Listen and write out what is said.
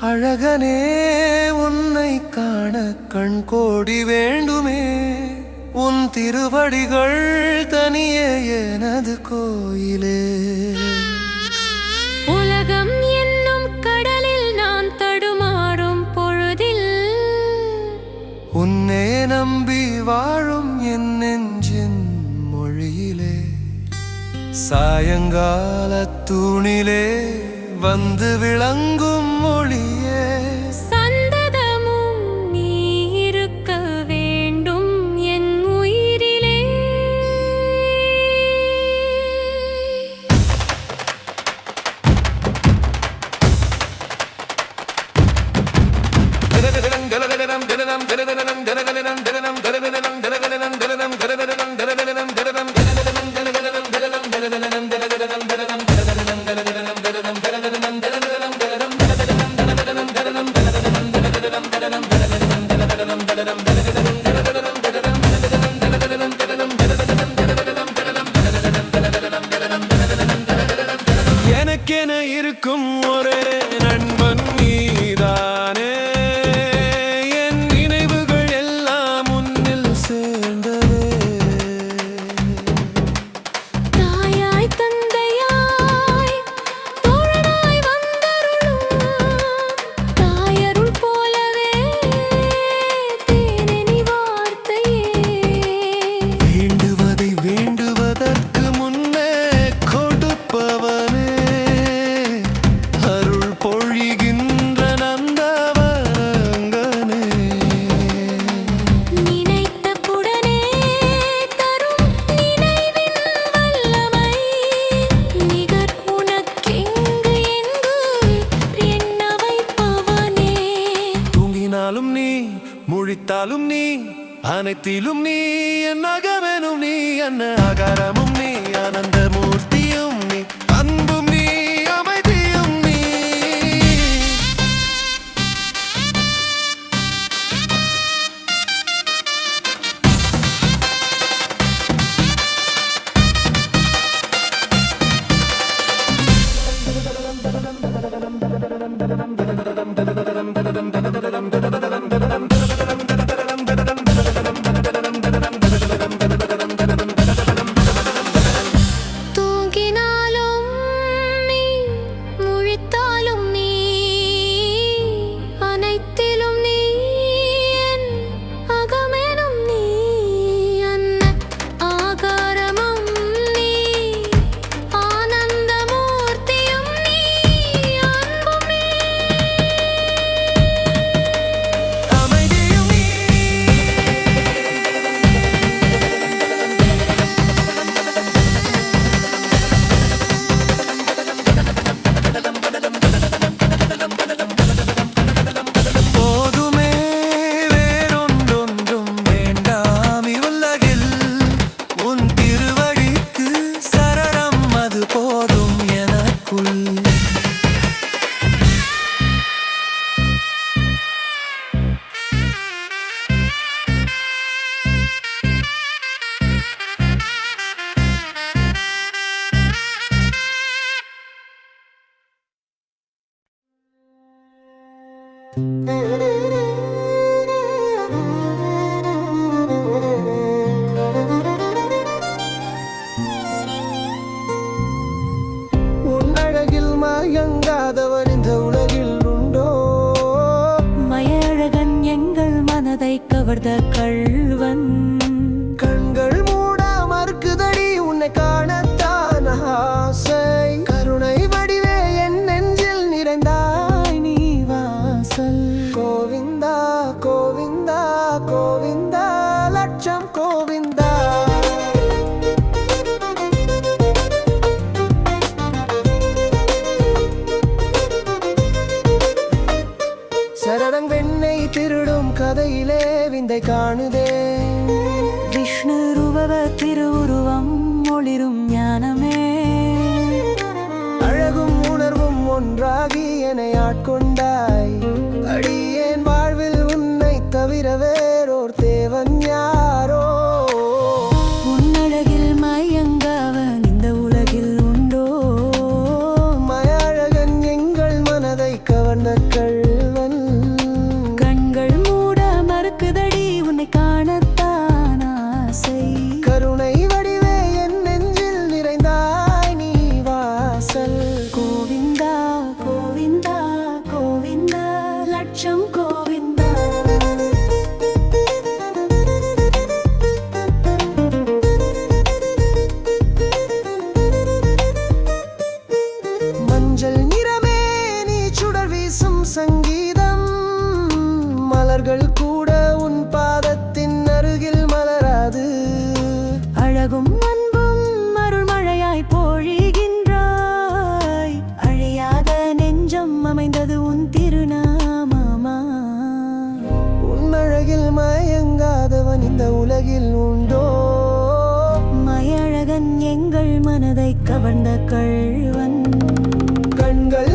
அழகனே உன்னை காண கண் கோடி வேண்டுமே. உன் திருவடிகள் தனியே எனது கோயிலே. உலகம் என்னும் கடலில் நான் தடுமாறும் பொழுதில் உன்னே நம்பி வாழும் என் நெஞ்சின் மொழியிலே. சாயங்கால தூணிலே வந்து விளங்கும் மொழியே. சந்ததமும் நீ இருக்க வேண்டும் என் உயிரிலே. எனக்கென இருக்கும் ஒரே நண்பன் நீதானே. என் நினைவுகள் எல்லாம் உன்னில் சேர்ந்ததே. தாயாய் தந்தையாய் தோழனாய் வந்தருளும் தாயருள் போலவே தேனெனி வார்த்தையே. வேண்டுவதை வேண்டுவதற்கு முன்னே கொடுப்பவனே. அருள் பொழிகின்ற நந்தவரங்கனே. நினைத்தவுடனே தரும் நினைவின் வல்லமை நிகர் உனக்கெங்கு எங்கு எண்ண வைப்பவனே. தூங்கினாலும் நீ முழித்தாலும் நீ அனைத்திலும் நீ என் அகமெனும் நீ. என்ன அகரமும் நீ ஆனந்த மூர்த்தியும் நீ. அன்பும் நீ அமைதியும் நீ. தூங்கினாலும் நீ முழித்தாலும் நீ அனைத்திலும் நீ என் அகமெனும் நீ. அன்ன ஆகாரமும் நீ ஆனந்த மூர்த்தியும் நீ. அன்பும் நீ அமைதியும் நீ. போதுமே வேறொன்றொன்றும் வேண்டாம் இவ்வுலகில். உன் திருவடிக்கு சரணம் அது போதும் எனக்குள். உன் அழகில் மயங்காதவன் இந்த உலகில் உண்டோ? மயழகன் எங்கள் மனதை கவர்ந்த கள்வன். கண்கள் மூட மறுக்குதடி உன்னை காணத்தான் ஆசை. கருணை வடிவே என் நெஞ்சில் நிறைந்தாய் நீ வாசல். கோவிந்தா கோவிந்தா கோவிந்தா லட்சம் கோவிந்தா. சரணங் வெண்ணை திருடும் கதையிலே விந்தை காணுதே. விஷ்ணு ரூபவ திருவுருவம் ஒளிரும் ஞானமே. அழகும் உணர்வும் ஒன்றாகி என்னை ஆட்கொண்டாய். அடியேன் வாழ்வில் உன்னை தவிர வேறோர் தேவன் யாரோ? உன்னழகில் மயங்காவன் இந்த உலகில் உண்டோ? மயழகன் எங்கள் மனதை கவர்ந்த கள் மலர்கள் கூட உன் பாதத்தின் அருகில் மலராது. அழகும் அன்பும் அருள்மழையாய் பொழிகின்றாய். அழியாத நெஞ்சம் அமைந்தது உன் திருநாமமா. உன் அழகில் மயங்காதவன் இந்த உலகில் உண்டோ? மயழகன் எங்கள் மனதை கவர்ந்த கள்வன். கண்கள்